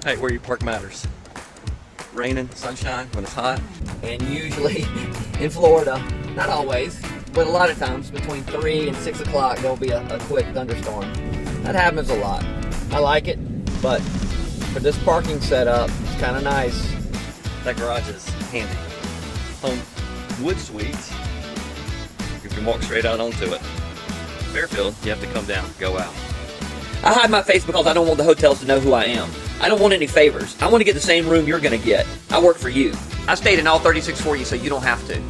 Hey, where you park matters. Raining, sunshine, when it's hot. And usually in Florida, not always, but a lot of times between 3 and 6 o'clock there'll be a quick thunderstorm. That happens a lot. I like it, but for this parking setup, it's kind of nice. That garage is handy. Homewood Suites, you can walk straight out onto it. Fairfield, you have to come down, go out. I hide my face because I don't want the hotels to know who I am. I don't want any favors. I want to get the same room you're going to get. I work for you. I stayed in all 36 for you so you don't have to.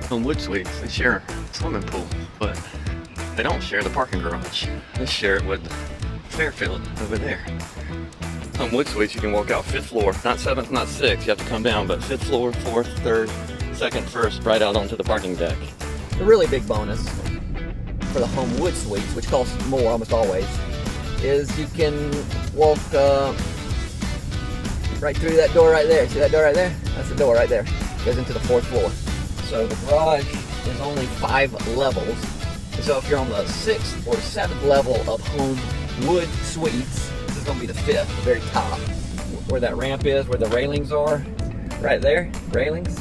Homewood Suites, they share a swimming pool, but they don't share the parking garage. They share it with Fairfield over there. Homewood Suites, you can walk out 5th floor, not 7th, not 6th. You have to come down, but 5th floor, 4th, 3rd, 2nd, 1st, right out onto the parking deck. The really big bonus for the Homewood Suites, which costs more almost always, is you can walk right through that door right there. See that door right there? That's the door right there. Goes into the 4th floor. So the garage is only 5 levels. So if you're on the 6th or 7th level of Homewood Suites, this is going to be the 5th, the very top, where that ramp is, where the railings are, right there, railings,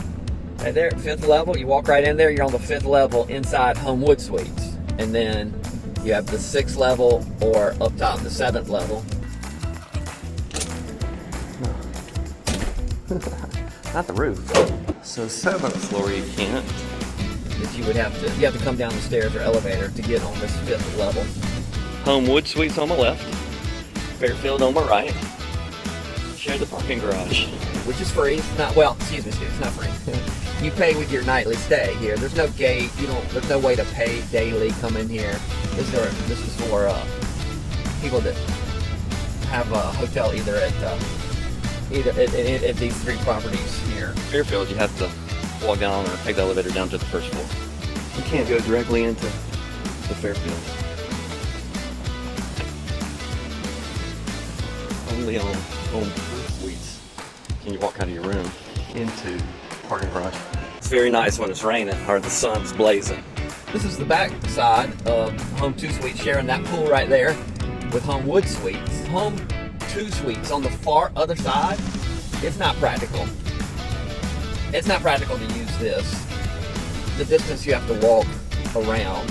right there, 5th level. You walk right in there, you're on the 5th level inside Homewood Suites, and then you have the 6th level, or up top, the 7th level. Not the roof. So 7th floor you can't. That you have to come down the stairs or elevator to get on this 5th level. Homewood Suites on the left, Fairfield on the right. Share the parking garage. Which is free. It's not, well, excuse me, it's not free. You pay with your nightly stay here. There's no gate. There's no way to pay daily. Come in here. This is for people that have a hotel either at these 3 properties here. Fairfield, you have to walk down or take the elevator down to the 1st floor. You can't go directly into the Fairfield. Only on Homewood Suites can you walk out of your room into the parking garage. It's very nice when it's raining or the sun's blazing. This is the back side of Home 2 Suites, sharing that pool right there with Homewood Suites. Home 2 Suites on the far other side, it's not practical. It's not practical to use this. The distance you have to walk around.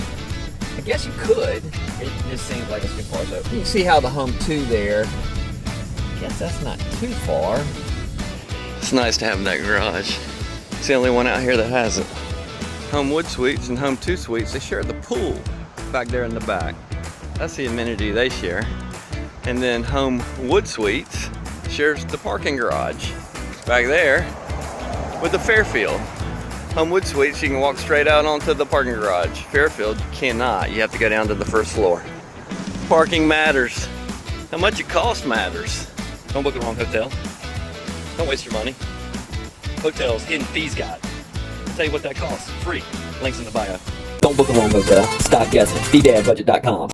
I guess you could. It just seems like it's too far. So you can see how the Home 2 there, I guess that's not too far. It's nice to have that garage. It's the only one out here that has it. Homewood Suites and Home 2 Suites, they share the pool back there in the back. That's the amenity they share. And then Homewood Suites shares the parking garage back there with the Fairfield. Homewood Suites, you can walk straight out onto the parking garage. Fairfield, you cannot. You have to go down to the 1st floor. Parking matters. How much it costs matters. Don't book the wrong hotel. Don't waste your money. Hotels, hidden fees guide. I'll tell you what that costs. Free. Links in the bio. Don't book the wrong hotel. Stop guessing. DDadBudget.com.